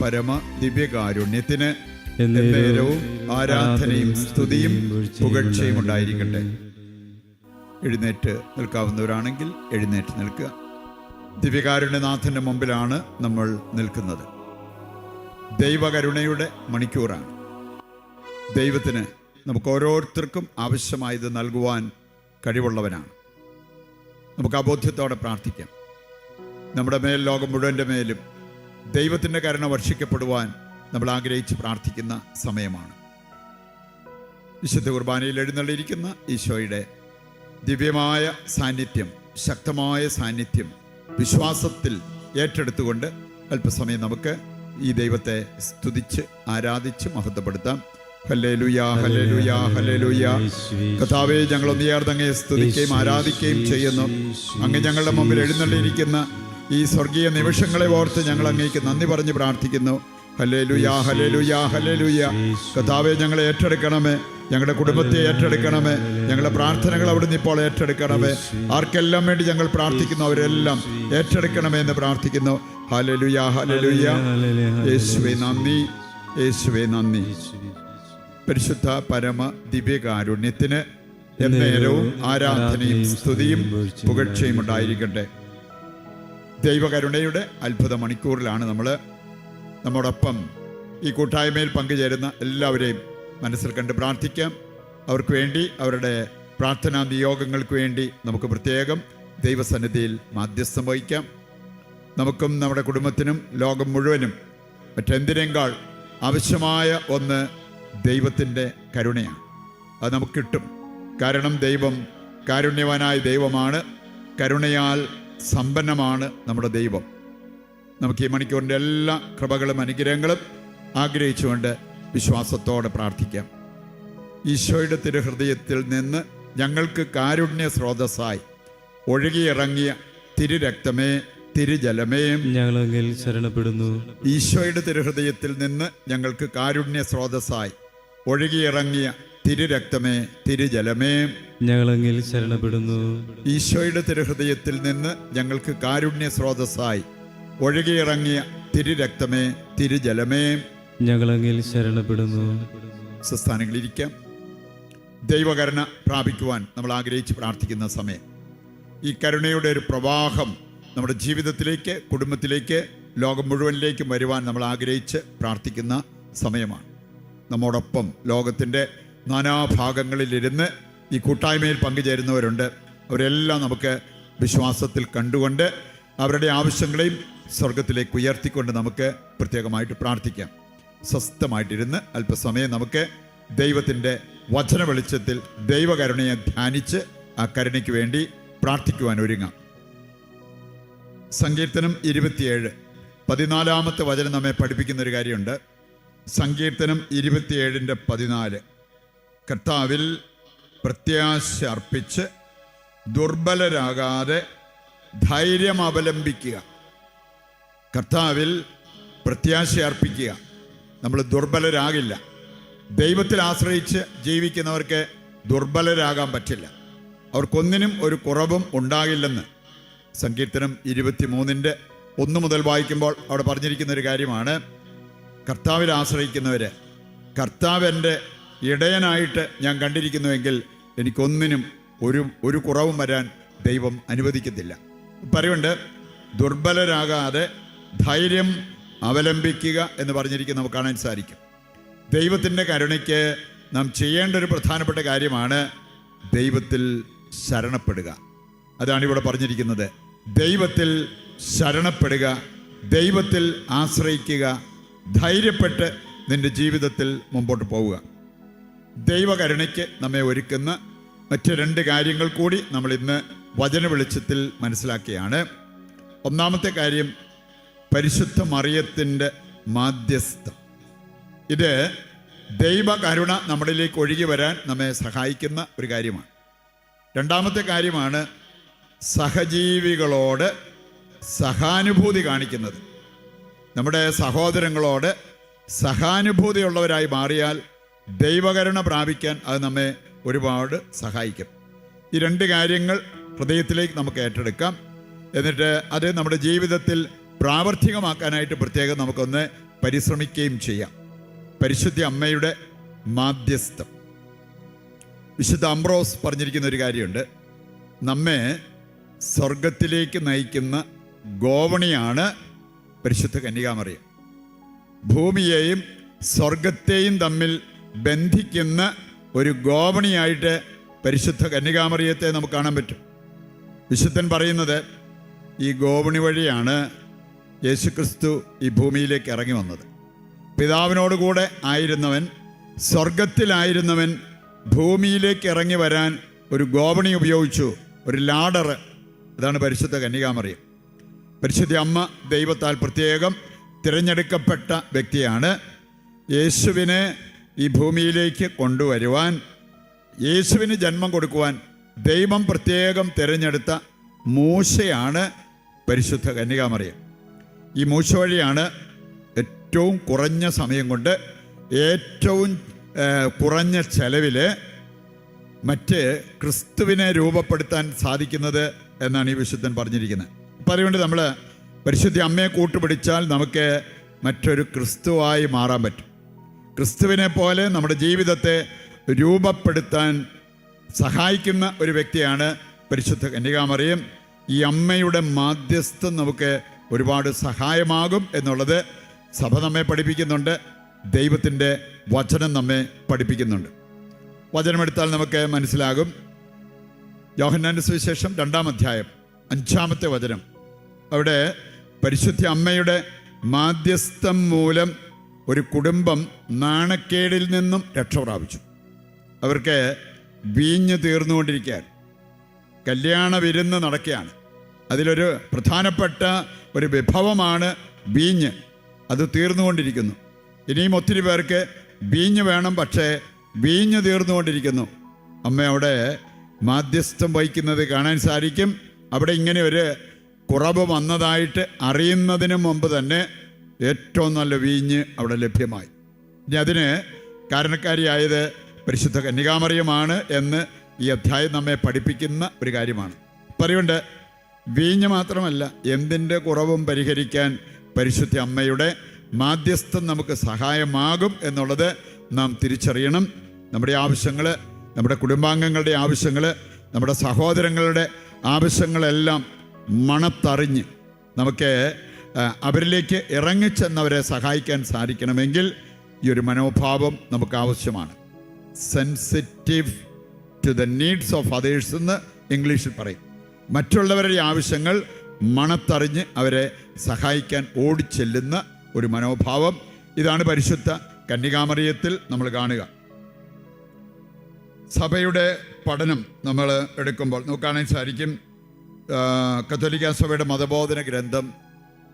പരമ ദിവ്യകാരുണ്യത്തിന് എന്നേരവും ആരാധനയും സ്തുതിയും പുകഴ്ചയും ഉണ്ടായിരിക്കട്ടെ. എഴുന്നേറ്റ് നിൽക്കാവുന്നവരാണെങ്കിൽ എഴുന്നേറ്റ് നിൽക്കുക. ദിവ്യകാരുണ്യനാഥൻ്റെ മുമ്പിലാണ് നമ്മൾ നിൽക്കുന്നത്. ദൈവകരുണയുടെ മണിക്കൂറാണ്. ദൈവത്തിന് നമുക്ക് ഓരോരുത്തർക്കും ആവശ്യമായത് നൽകുവാൻ കഴിവുള്ളവനാണ്. നമുക്ക് അബോധ്യത്തോടെ പ്രാർത്ഥിക്കാം. നമ്മുടെ മേൽ, ലോകം മുഴുവൻ്റെ മേലും ദൈവത്തിൻ്റെ കരുണ വർഷിക്കപ്പെടുവാൻ നമ്മൾ ആഗ്രഹിച്ച് പ്രാർത്ഥിക്കുന്ന സമയമാണ്. വിശുദ്ധ കുർബാനയിൽ എഴുന്നള്ളിയിരിക്കുന്ന ഈശോയുടെ ദിവ്യമായ സാന്നിധ്യം, ശക്തമായ സാന്നിധ്യം വിശ്വാസത്തിൽ ഏറ്റെടുത്തുകൊണ്ട് അല്പസമയം നമുക്ക് ഈ ദൈവത്തെ സ്തുതിച്ച് ആരാധിച്ച് മഹത്വപ്പെടുത്താം. Hallelujah, hallelujah, hallelujah. കർത്താവേ, ഞങ്ങൾ ഒന്നുചേർന്ന് അങ്ങയെ സ്തുതിക്കുകയും ആരാധിക്കുകയും ചെയ്യുന്നു. അങ്ങ് ഞങ്ങളുടെ മുമ്പിൽ എഴുന്നള്ളിയിരിക്കുന്ന ഈ സ്വർഗീയ നിമിഷങ്ങളെ ഓർത്ത് ഞങ്ങൾ അങ്ങേക്ക് നന്ദി പറഞ്ഞ് പ്രാർത്ഥിക്കുന്നു. Hallelujah, hallelujah, hallelujah. കർത്താവേ, ഞങ്ങളെ ഏറ്റെടുക്കണമേ, ഞങ്ങളുടെ കുടുംബത്തെ ഏറ്റെടുക്കണമേ, ഞങ്ങളുടെ പ്രാർത്ഥനകൾ അവിടുന്ന് ഇപ്പോൾ ഏറ്റെടുക്കണമേ. ആർക്കെല്ലാം വേണ്ടി ഞങ്ങൾ പ്രാർത്ഥിക്കുന്നു അവരെല്ലാം ഏറ്റെടുക്കണമേ എന്ന് പ്രാർത്ഥിക്കുന്നു. Hallelujah, hallelujah. യേശുവേ നന്ദി, യേശുവേ നന്ദി. പരിശുദ്ധ പരമ ദിവ്യകാരുണ്യത്തിന് എന്നേരവും ആരാധനയും സ്തുതിയും പുകഴ്ചയും ഉണ്ടായിരിക്കട്ടെ. ദൈവകരുണയുടെ അത്ഭുത മണിക്കൂറിലാണ് നമ്മോടൊപ്പം ഈ കൂട്ടായ്മയിൽ പങ്കുചേരുന്ന എല്ലാവരെയും മനസ്സിൽ കണ്ട് പ്രാർത്ഥിക്കാം. അവർക്ക് വേണ്ടി, അവരുടെ പ്രാർത്ഥനാ നിയോഗങ്ങൾക്ക് വേണ്ടി നമുക്ക് പ്രത്യേകം ദൈവസന്നിധിയിൽ മാധ്യസ്ഥം വഹിക്കാം. നമുക്കും നമ്മുടെ കുടുംബത്തിനും ലോകം മുഴുവനും മറ്റെന്തിനേക്കാൾ ആവശ്യമായ ഒന്ന് ദൈവത്തിൻ്റെ കരുണയാണ്. അത് നമുക്ക് കിട്ടും. കാരണം ദൈവം കാരുണ്യവാനായ ദൈവമാണ്. കരുണയാൽ സമ്പന്നമാണ് നമ്മുടെ ദൈവം. നമുക്ക് ഈ മണിക്കൂറിൻ്റെ എല്ലാ കൃപകളും അനുഗ്രഹങ്ങളും ആഗ്രഹിച്ചുകൊണ്ട് വിശ്വാസത്തോടെ പ്രാർത്ഥിക്കാം. ഈശോയുടെ തിരുഹൃദയത്തിൽ നിന്ന് ഞങ്ങൾക്ക് കാരുണ്യ സ്രോതസ്സായി ഒഴുകിയിറങ്ങിയ തിരുരക്തമേ, തിരുജലമേ, ഞങ്ങളെങ്കിൽ ശരണപ്പെടുന്നു. ഈശോയുടെ തിരുഹൃദയത്തിൽ നിന്ന് ഞങ്ങൾക്ക് കാരുണ്യ സ്രോതസ്സായി ഒഴുകിയിറങ്ങിയ തിരുരക്തമേ, തിരുജലമേ, ഞങ്ങളെങ്കിൽ ശരണപ്പെടുന്നു. ഈശോയുടെ തിരുഹൃദയത്തിൽ നിന്ന് ഞങ്ങൾക്ക് കാരുണ്യ സ്രോതസ്സായി ഒഴുകിയിറങ്ങിയ തിരുരക്തമേ, തിരുജലമേ, ഞങ്ങളെങ്കിൽ ശരണപ്പെടുന്നു. സ്വസ്ഥാനങ്ങളിരിക്കാം. ദൈവകരുണ പ്രാപിക്കുവാൻ നമ്മൾ ആഗ്രഹിച്ച് പ്രാർത്ഥിക്കുന്ന സമയം, ഈ കരുണയുടെ ഒരു പ്രവാഹം നമ്മുടെ ജീവിതത്തിലേക്ക്, കുടുംബത്തിലേക്ക്, ലോകം മുഴുവനിലേക്കും വരുവാൻ നമ്മൾ ആഗ്രഹിച്ച് പ്രാർത്ഥിക്കുന്ന സമയമാണ്. നമ്മോടൊപ്പം ലോകത്തിൻ്റെ നാനാഭാഗങ്ങളിലിരുന്ന് ഈ കൂട്ടായ്മയിൽ പങ്കുചേരുന്നവരുണ്ട്. അവരെല്ലാം നമുക്ക് വിശ്വാസത്തിൽ കണ്ടുകൊണ്ട് അവരുടെ ആവശ്യങ്ങളെയും സ്വർഗത്തിലേക്ക് ഉയർത്തിക്കൊണ്ട് നമുക്ക് പ്രത്യേകമായിട്ട് പ്രാർത്ഥിക്കാം. സ്വസ്ഥമായിട്ടിരുന്ന് അല്പസമയം നമുക്ക് ദൈവത്തിൻ്റെ വചന വെളിച്ചത്തിൽ ദൈവകരുണയെ ധ്യാനിച്ച് ആ കരുണയ്ക്ക് വേണ്ടി പ്രാർത്ഥിക്കുവാൻ ഒരുങ്ങാം. സങ്കീർത്തനം 27 14 വചനം നമ്മെ പഠിപ്പിക്കുന്നൊരു കാര്യമുണ്ട്. സങ്കീർത്തനം 27:14 കർത്താവിൽ പ്രത്യാശ അർപ്പിച്ച് ദുർബലരാകാതെ ധൈര്യം അവലംബിക്കുക. കർത്താവിൽ പ്രത്യാശ അർപ്പിക്കുക. നമ്മൾ ദുർബലരാകില്ല. ദൈവത്തിൽ ആശ്രയിച്ച് ജീവിക്കുന്നവർക്ക് ദുർബലരാകാൻ പറ്റില്ല. അവർക്കൊന്നിനും ഒരു കുറവും ഉണ്ടാകില്ലെന്ന് സങ്കീർത്തനം 23:1 മുതൽ വായിക്കുമ്പോൾ അവിടെ പറഞ്ഞിരിക്കുന്ന ഒരു കാര്യമാണ്. കർത്താവിൽ ആശ്രയിക്കുന്നവർ, കർത്താവ് എൻ്റെ ഇടയനായിട്ട് ഞാൻ കണ്ടിരിക്കുന്നുവെങ്കിൽ എനിക്കൊന്നിനും ഒരു കുറവും വരാൻ ദൈവം അനുവദിക്കത്തില്ല. പറയുന്നുണ്ട്, ദുർബലരാകാതെ ധൈര്യം അവലംബിക്കുക എന്ന് പറഞ്ഞിരിക്കുന്നത് നമുക്ക് കാണാൻ സാധിക്കും. ദൈവത്തിൻ്റെ കരുണയ്ക്ക് നാം ചെയ്യേണ്ട ഒരു പ്രധാനപ്പെട്ട കാര്യമാണ് ദൈവത്തിൽ ശരണപ്പെടുക. അതാണ് ഇവിടെ പറഞ്ഞിരിക്കുന്നത്. ദൈവത്തിൽ ശരണപ്പെടുക, ദൈവത്തിൽ ആശ്രയിക്കുക, ധൈര്യപ്പെട്ട് നിൻ്റെ ജീവിതത്തിൽ മുമ്പോട്ട് പോവുക. ദൈവകരുണയ്ക്ക് നമ്മെ ഒരുക്കുന്ന മറ്റ് 2 കാര്യങ്ങൾ കൂടി നമ്മൾ ഇന്ന് വചന വെളിച്ചത്തിൽ മനസ്സിലാക്കിയാണ്. ഒന്നാമത്തെ കാര്യം, പരിശുദ്ധ മറിയത്തിൻ്റെ മാധ്യസ്ഥം. ഇത് ദൈവകരുണ നമ്മളിലേക്ക് ഒഴുകി വരാൻ നമ്മെ സഹായിക്കുന്ന ഒരു കാര്യമാണ്. രണ്ടാമത്തെ കാര്യമാണ് സഹജീവികളോട് സഹാനുഭൂതി കാണിക്കുന്നത്. നമ്മുടെ സഹോദരങ്ങളോട് സഹാനുഭൂതിയുള്ളവരായി മാറിയാൽ ദൈവകരുണ പ്രാപിക്കാൻ അത് നമ്മെ ഒരുപാട് സഹായിക്കും. ഈ 2 കാര്യങ്ങൾ ഹൃദയത്തിലേക്ക് നമുക്ക് ഏറ്റെടുക്കാം. എന്നിട്ട് അത് നമ്മുടെ ജീവിതത്തിൽ പ്രാവർത്തികമാക്കാനായിട്ട് പ്രത്യേകം നമുക്കൊന്ന് പരിശ്രമിക്കുകയും ചെയ്യാം. പരിശുദ്ധ അമ്മയുടെ മാധ്യസ്ഥം. വിശുദ്ധ അംബ്രോസ് പറഞ്ഞിരിക്കുന്ന ഒരു കാര്യമുണ്ട്. നമ്മെ സ്വർഗത്തിലേക്ക് നയിക്കുന്ന ഗോവണിയാണ് പരിശുദ്ധ കന്യകാമറിയം. ഭൂമിയെയും സ്വർഗത്തെയും തമ്മിൽ ബന്ധിക്കുന്ന ഒരു ഗോവണിയായിട്ട് പരിശുദ്ധ കന്യകാമറിയത്തെ നമുക്ക് കാണാൻ പറ്റും. വിശുദ്ധൻ പറയുന്നത് ഈ ഗോവണി വഴിയാണ് യേശുക്രിസ്തു ഈ ഭൂമിയിലേക്ക് ഇറങ്ങി വന്നത്. പിതാവിനോടുകൂടെ ആയിരുന്നവൻ, സ്വർഗത്തിലായിരുന്നവൻ ഭൂമിയിലേക്ക് ഇറങ്ങി വരാൻ ഒരു ഗോവണി ഉപയോഗിച്ചു, ഒരു ലാഡർ. അതാണ് പരിശുദ്ധ കന്യകാമറിയം. പരിശുദ്ധ അമ്മ ദൈവത്താൽ പ്രത്യേകം തിരഞ്ഞെടുക്കപ്പെട്ട വ്യക്തിയാണ്. യേശുവിനെ ഈ ഭൂമിയിലേക്ക് കൊണ്ടുവരുവാൻ, യേശുവിന് ജന്മം കൊടുക്കുവാൻ ദൈവം പ്രത്യേകം തിരഞ്ഞെടുത്ത മൂശയാണ് പരിശുദ്ധ കന്യകാമറിയം. ഈ മൂശ വഴിയാണ് ഏറ്റവും കുറഞ്ഞ സമയം കൊണ്ട് ഏറ്റവും കുറഞ്ഞ ചെലവിൽ മറ്റ് ക്രിസ്തുവിനെ രൂപപ്പെടുത്താൻ സാധിക്കുന്നത് എന്നാണ് ഈ വിശുദ്ധൻ പറഞ്ഞിരിക്കുന്നത്. അപ്പം അതുകൊണ്ട് നമ്മൾ പരിശുദ്ധ അമ്മയെ കൂട്ടുപിടിച്ചാൽ നമുക്ക് മറ്റൊരു ക്രിസ്തുവായി മാറാൻ പറ്റും. ക്രിസ്തുവിനെ പോലെ നമ്മുടെ ജീവിതത്തെ രൂപപ്പെടുത്താൻ സഹായിക്കുന്ന ഒരു വ്യക്തിയാണ് പരിശുദ്ധ കന്യകാമറിയം. ഈ അമ്മയുടെ മാധ്യസ്ഥം നമുക്ക് ഒരുപാട് സഹായമാകും എന്നുള്ളത് സഭ നമ്മെ പഠിപ്പിക്കുന്നുണ്ട്. ദൈവത്തിൻ്റെ വചനം നമ്മെ പഠിപ്പിക്കുന്നുണ്ട്. വചനമെടുത്താൽ നമുക്ക് മനസ്സിലാകും. യോഹന്നാന്റെ സുവിശേഷം 2-ാം അധ്യായം 5-ാമത്തെ വചനം. അവിടെ പരിശുദ്ധ അമ്മയുടെ മാധ്യസ്ഥം മൂലം ഒരു കുടുംബം നാണക്കേടിൽ നിന്നും രക്ഷ പ്രാപിച്ചു. അവർക്ക് വീഞ്ഞ് തീർന്നുകൊണ്ടിരിക്കുകയാണ്. കല്യാണ വിരുന്ന് നടക്കുകയാണ്. അതിലൊരു പ്രധാനപ്പെട്ട ഒരു വിഭവമാണ് വീഞ്ഞ്. അത് തീർന്നുകൊണ്ടിരിക്കുന്നു. ഇനിയും ഒത്തിരി പേർക്ക് വീഞ്ഞ് വേണം, പക്ഷേ വീഞ്ഞ് തീർന്നുകൊണ്ടിരിക്കുന്നു. അമ്മ അവിടെ മാധ്യസ്ഥം വഹിക്കുന്നത് കാണാൻ സാധിക്കും. അവിടെ ഇങ്ങനെ ഒരു കുറവ് വന്നതായിട്ട് അറിയുന്നതിന് മുമ്പ് തന്നെ ഏറ്റവും നല്ല വീഞ്ഞ് അവിടെ ലഭ്യമായി. ഇനി അതിന് കാരണക്കാരിയായത് പരിശുദ്ധ കന്യകാമറിയമാണ് എന്ന് ഈ അധ്യായം നമ്മെ പഠിപ്പിക്കുന്ന ഒരു കാര്യമാണ്. പറയുണ്ട്, വീഞ്ഞ് മാത്രമല്ല, എന്തിൻ്റെ കുറവും പരിഹരിക്കാൻ പരിശുദ്ധ അമ്മയുടെ മാധ്യസ്ഥം നമുക്ക് സഹായമാകും എന്നുള്ളത് നാം തിരിച്ചറിയണം. നമ്മുടെ ആവശ്യങ്ങൾ, നമ്മുടെ കുടുംബാംഗങ്ങളുടെ ആവശ്യങ്ങൾ, നമ്മുടെ സഹോദരങ്ങളുടെ ആവശ്യങ്ങളെല്ലാം മണത്തറിഞ്ഞ് നമുക്ക് അവരിലേക്ക് ഇറങ്ങിച്ചെന്നവരെ സഹായിക്കാൻ സാധിക്കണമെങ്കിൽ ഈ ഒരു മനോഭാവം നമുക്ക് ആവശ്യമാണ്. Sensitive to the needs of others എന്ന് ഇംഗ്ലീഷിൽ പറയും. മറ്റുള്ളവരുടെ ആവശ്യങ്ങൾ മണത്തറിഞ്ഞ് അവരെ സഹായിക്കാൻ ഓടിച്ചെല്ലുന്ന ഒരു മനോഭാവം. ഇതാണ് പരിശുദ്ധ കന്യകാമറിയത്തിൽ നമ്മൾ കാണുക. സഭയുടെ പഠനം നമ്മൾ എടുക്കുമ്പോൾ നമുക്ക് കാണാൻ സാധിക്കും. കത്തോലിക്ക സഭയുടെ മതബോധന ഗ്രന്ഥം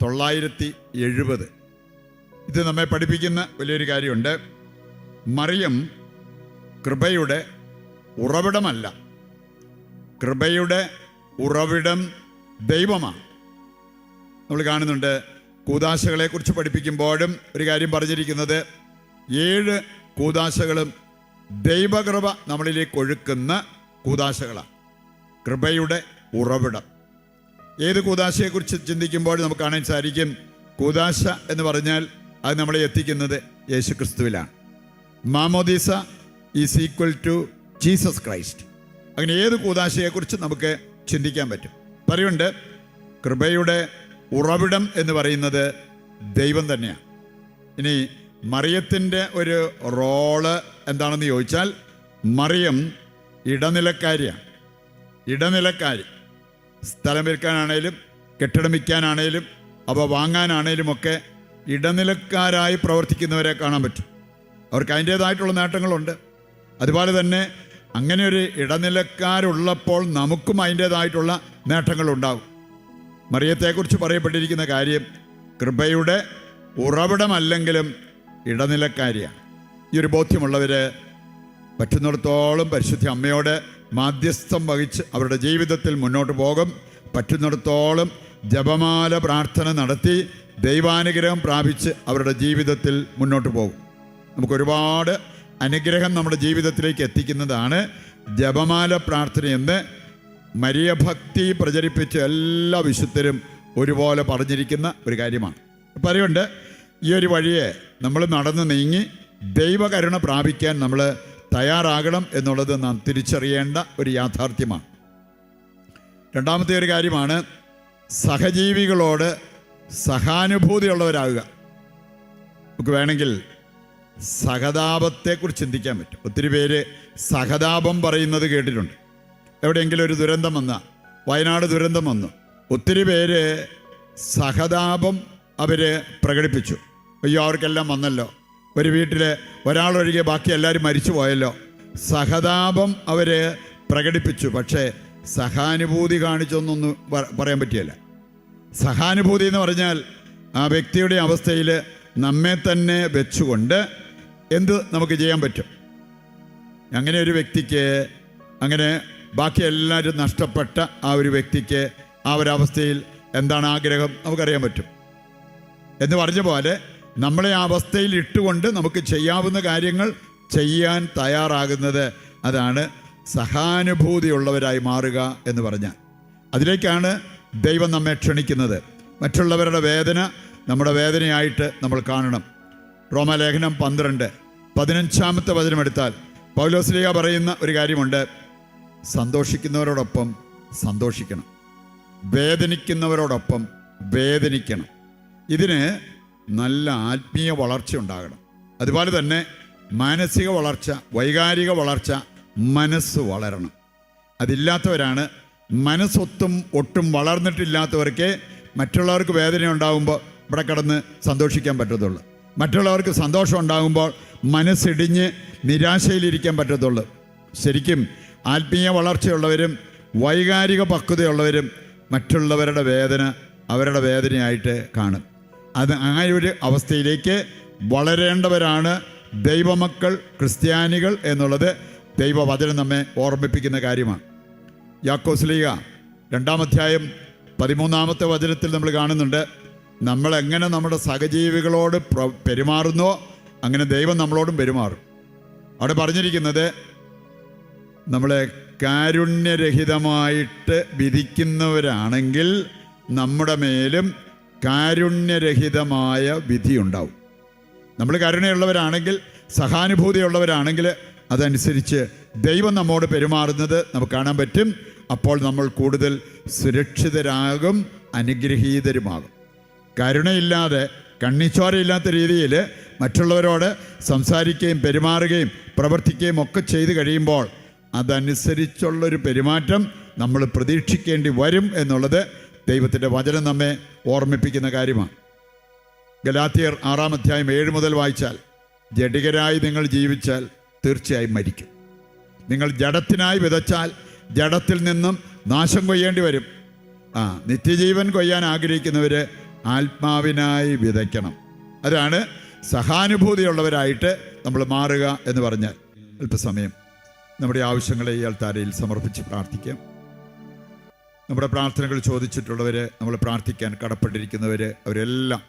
970 ഇത് നമ്മെ പഠിപ്പിക്കുന്ന വലിയൊരു കാര്യമുണ്ട്. മറിയം കൃപയുടെ ഉറവിടമല്ല, കൃപയുടെ ഉറവിടം ദൈവമാണ്. നമ്മൾ കാണുന്നുണ്ട്. കൂദാശകളെക്കുറിച്ച് പഠിപ്പിക്കുമ്പോഴും ഒരു കാര്യം പറഞ്ഞിരിക്കുന്നത് 7 കൂദാശകളും ദൈവകൃപ നമ്മളിലേക്ക് ഒഴുക്കുന്ന കൂദാശകളാണ്. കൃപയുടെ ഉറവിടം. ഏത് കൂദാശയെക്കുറിച്ച് ചിന്തിക്കുമ്പോൾ നമുക്ക് കാണാൻ സാധിക്കും, കൂദാശ എന്ന് പറഞ്ഞാൽ അത് നമ്മളെ എത്തിക്കുന്നത് യേശുക്രിസ്തുവിലാണ്. മാമോദീസ is equal to Jesus Christ. അങ്ങനെ ഏത് കൂദാശയെക്കുറിച്ച് നമുക്ക് ചിന്തിക്കാൻ പറ്റും. പറയുന്നുണ്ട്, കൃപയുടെ ഉറവിടം എന്ന് പറയുന്നത് ദൈവം തന്നെയാണ്. ഇനി മറിയത്തിൻ്റെ ഒരു റോള് എന്താണെന്ന് ചോദിച്ചാൽ, മറിയം ഇടനിലക്കാരിയാണ്. ഇടനിലക്കാരി. സ്ഥലം വിൽക്കാനാണേലും കെട്ടിടം വിൽക്കാനാണേലും അവ വാങ്ങാനാണേലും ഒക്കെ ഇടനിലക്കാരായി പ്രവർത്തിക്കുന്നവരെ കാണാൻ പറ്റും. അവർക്ക് അതിൻ്റേതായിട്ടുള്ള നേട്ടങ്ങളുണ്ട്. അതുപോലെ തന്നെ അങ്ങനെ ഒരു ഇടനിലക്കാരുള്ളപ്പോൾ നമുക്കും അതിൻ്റേതായിട്ടുള്ള നേട്ടങ്ങളുണ്ടാകും. മറിയത്തെക്കുറിച്ച് പറയപ്പെട്ടിരിക്കുന്ന കാര്യം കൃപയുടെ ഉറവിടമല്ലെങ്കിലും ഇടനിലക്കാരിയാണ്. ഈ ഒരു ബോധ്യമുള്ളവർ പറ്റുന്നിടത്തോളം പരിശുദ്ധ അമ്മയോട് മാധ്യസ്ഥം വഹിച്ച് അവരുടെ ജീവിതത്തിൽ മുന്നോട്ട് പോകും. പറ്റുന്നിടത്തോളം ജപമാല പ്രാർത്ഥന നടത്തി ദൈവാനുഗ്രഹം പ്രാപിച്ച് അവരുടെ ജീവിതത്തിൽ മുന്നോട്ട് പോകും. നമുക്കൊരുപാട് അനുഗ്രഹം നമ്മുടെ ജീവിതത്തിലേക്ക് എത്തിക്കുന്നതാണ് ജപമാല പ്രാർത്ഥനയെന്ന് മരിയഭക്തി പ്രചരിപ്പിച്ച് എല്ലാ വിശുദ്ധരും ഒരുപോലെ പറഞ്ഞിരിക്കുന്ന ഒരു കാര്യമാണ്. പറയുന്നുണ്ട്, ഈ ഒരു വഴിയെ നമ്മൾ നടന്ന് നീങ്ങി ദൈവകരുണ പ്രാപിക്കാൻ നമ്മൾ തയ്യാറാകണം എന്നുള്ളത് നാം തിരിച്ചറിയേണ്ട ഒരു യാഥാർത്ഥ്യമാണ്. രണ്ടാമത്തെ ഒരു കാര്യമാണ് സഹജീവികളോട് സഹാനുഭൂതിയുള്ളവരാകുക. നമുക്ക് വേണമെങ്കിൽ സഹതാപത്തെക്കുറിച്ച് ചിന്തിക്കാൻ പറ്റും. ഒത്തിരി പേര് സഹതാപം പറയുന്നത് കേട്ടിട്ടുണ്ട്. എവിടെയെങ്കിലും ഒരു ദുരന്തം വന്നാൽ, വയനാട് ദുരന്തം വന്നു, ഒത്തിരി പേര് സഹതാപം അവർ പ്രകടിപ്പിച്ചു. അയ്യോ അവർക്കെല്ലാം വന്നല്ലോ, ഒരു വീട്ടിൽ ഒരാളൊഴികെ ബാക്കി എല്ലാവരും മരിച്ചു പോയല്ലോ. സഹതാപം അവർ പ്രകടിപ്പിച്ചു. പക്ഷേ സഹാനുഭൂതി കാണിച്ചൊന്നൊന്നും പറയാൻ പറ്റിയല്ല. സഹാനുഭൂതി എന്ന് പറഞ്ഞാൽ ആ വ്യക്തിയുടെ അവസ്ഥയിൽ നമ്മെ തന്നെ വെച്ചുകൊണ്ട് എന്ത് നമുക്ക് ചെയ്യാൻ പറ്റും. അങ്ങനെ ഒരു വ്യക്തിക്ക്, അങ്ങനെ ബാക്കി എല്ലാവരും നഷ്ടപ്പെട്ട ആ ഒരു വ്യക്തിക്ക് ആ ഒരവസ്ഥയിൽ എന്താണ് ആഗ്രഹം നമുക്കറിയാൻ പറ്റും. എന്ന് പറഞ്ഞ പോലെ നമ്മളെ ആ അവസ്ഥയിൽ ഇട്ടുകൊണ്ട് നമുക്ക് ചെയ്യാവുന്ന കാര്യങ്ങൾ ചെയ്യാൻ തയ്യാറാകുന്നത്, അതാണ് സഹാനുഭൂതിയുള്ളവരായി മാറുക എന്ന് പറഞ്ഞാൽ. അതിലേക്കാണ് ദൈവം നമ്മെ ക്ഷണിക്കുന്നത്. മറ്റുള്ളവരുടെ വേദന നമ്മുടെ വേദനയായിട്ട് നമ്മൾ കാണണം. റോമാലേഖനം 12:15 വചനമെടുത്താൽ പൗലോസ്ലീഹ പറയുന്ന ഒരു കാര്യമുണ്ട്. സന്തോഷിക്കുന്നവരോടൊപ്പം സന്തോഷിക്കണം, വേദനിക്കുന്നവരോടൊപ്പം വേദനിക്കണം. ഇതിന് നല്ല ആത്മീയ വളർച്ച ഉണ്ടാകണം. അതുപോലെ തന്നെ മാനസിക വളർച്ച, വൈകാരിക വളർച്ച, മനസ്സ് വളരണം. അതില്ലാത്തവരാണ്, ഒട്ടും വളർന്നിട്ടില്ലാത്തവർക്ക് മറ്റുള്ളവർക്ക് വേദന ഉണ്ടാകുമ്പോൾ ഇവിടെ കിടന്ന് സന്തോഷിക്കാൻ പറ്റത്തുള്ളൂ. മറ്റുള്ളവർക്ക് സന്തോഷം ഉണ്ടാകുമ്പോൾ മനസ്സിടിഞ്ഞ് നിരാശയിലിരിക്കാൻ പറ്റത്തുള്ളൂ. ശരിക്കും ആത്മീയ വളർച്ചയുള്ളവരും വൈകാരിക പക്വതയുള്ളവരും മറ്റുള്ളവരുടെ വേദന അവരുടെ വേദനയായിട്ട് കാണും. അത് ആ ഒരു അവസ്ഥയിലേക്ക് വളരേണ്ടവരാണ് ദൈവമക്കൾ, ക്രിസ്ത്യാനികൾ എന്നുള്ളത് ദൈവവചനം നമ്മെ ഓർമ്മിപ്പിക്കുന്ന കാര്യമാണ്. യാക്കോസ്ലീഹ 2-ാം വചനത്തിൽ നമ്മൾ കാണുന്നുണ്ട്, നമ്മളെങ്ങനെ നമ്മുടെ സഹജീവികളോട് പെരുമാറുന്നോ അങ്ങനെ ദൈവം നമ്മളോടും പെരുമാറും. അവിടെ പറഞ്ഞിരിക്കുന്നത്, നമ്മളെ കാരുണ്യരഹിതമായിട്ട് വിധിക്കുന്നവരാണെങ്കിൽ നമ്മുടെ മേലും കാരുണ്യരഹിതമായ വിധിയുണ്ടാവും. നമ്മൾ കരുണയുള്ളവരാണെങ്കിൽ, സഹാനുഭൂതിയുള്ളവരാണെങ്കിൽ അതനുസരിച്ച് ദൈവം നമ്മോട് പെരുമാറുന്നത് നമുക്ക് കാണാൻ പറ്റും. അപ്പോൾ നമ്മൾ കൂടുതൽ സുരക്ഷിതരാകും, അനുഗ്രഹീതരുമാകും. കരുണയില്ലാതെ, കണ്ണിച്ചോരയില്ലാത്ത രീതിയിൽ മറ്റുള്ളവരോട് സംസാരിക്കുകയും പെരുമാറുകയും പ്രവർത്തിക്കുകയും ഒക്കെ ചെയ്തു കഴിയുമ്പോൾ അതനുസരിച്ചുള്ളൊരു പെരുമാറ്റം നമ്മൾ പ്രതീക്ഷിക്കേണ്ടി വരും എന്നുള്ളത് ദൈവത്തിൻ്റെ വചനം നമ്മെ ഓർമ്മിപ്പിക്കുന്ന കാര്യമാണ്. ഗലാത്യർ 6-ാം 7 മുതൽ വായിച്ചാൽ, ജഡികരായി നിങ്ങൾ ജീവിച്ചാൽ തീർച്ചയായും മരിക്കും. നിങ്ങൾ ജഡത്തിനായി വിതച്ചാൽ ജഡത്തിൽ നിന്നും നാശം കൊയ്യേണ്ടി വരും. നിത്യജീവൻ കൊയ്യാൻ ആഗ്രഹിക്കുന്നവർ ആത്മാവിനായി വിതയ്ക്കണം. അതാണ് സഹാനുഭൂതിയുള്ളവരായിട്ട് നമ്മൾ മാറുക എന്ന് പറഞ്ഞാൽ. അല്പസമയം നമ്മുടെ ആവശ്യങ്ങളെ ഈ അൾത്താരയിൽ സമർപ്പിച്ച് പ്രാർത്ഥിക്കാം. നമ്മുടെ പ്രാർത്ഥനകൾ ചോദിച്ചിട്ടുള്ളവർ, നമ്മൾ പ്രാർത്ഥിക്കാൻ കടപ്പെട്ടിരിക്കുന്നവർ, അവരെല്ലാം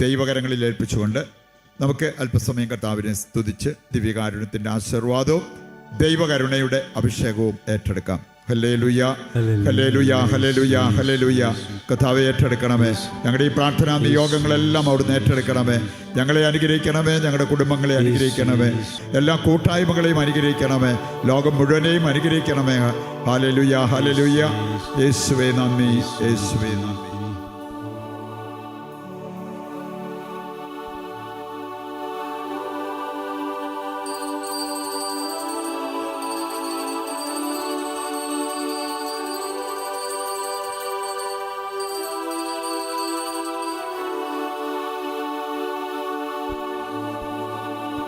ദൈവകരങ്ങളിൽ ഏൽപ്പിച്ചുകൊണ്ട് നമുക്ക് അല്പസമയം കർത്താവിനെ സ്തുതിച്ച് ദിവ്യകാരുണ്യത്തിൻ്റെ ആശീർവാദവും ദൈവകരുണയുടെ അഭിഷേകവും ഏറ്റെടുക്കാം. Hallelujah, hallelujah, hallelujah, hallelujah. കർത്താവെ ഏറ്റെടുക്കണമേ. ഞങ്ങളുടെ ഈ പ്രാർത്ഥനാ നിയോഗങ്ങളെല്ലാം അവിടുന്ന് ഏറ്റെടുക്കണമേ. ഞങ്ങളെ അനുഗ്രഹിക്കണമേ, ഞങ്ങളുടെ കുടുംബങ്ങളെ അനുഗ്രഹിക്കണമേ, എല്ലാ കൂട്ടായ്മകളെയും അനുഗ്രഹിക്കണമേ, ലോകം മുഴുവനെയും അനുഗ്രഹിക്കണമേ. Hallelujah, hallelujah. യേശുവേ നന്ദി, യേശുവേ നന്ദി.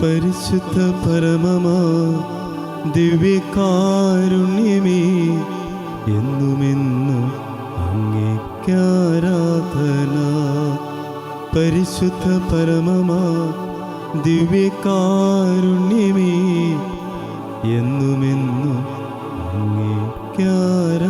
പരിശുദ്ധ പരമമാ ദിവ്യകാരുണ്യമേ, എന്നുമെന്നും അങ്ങേക്കാരാധന. പരിശുദ്ധ പരമമാ ദിവ്യകാരുണ്യമേ, എന്നുമെന്നും അങ്ങേക്കാരാധന.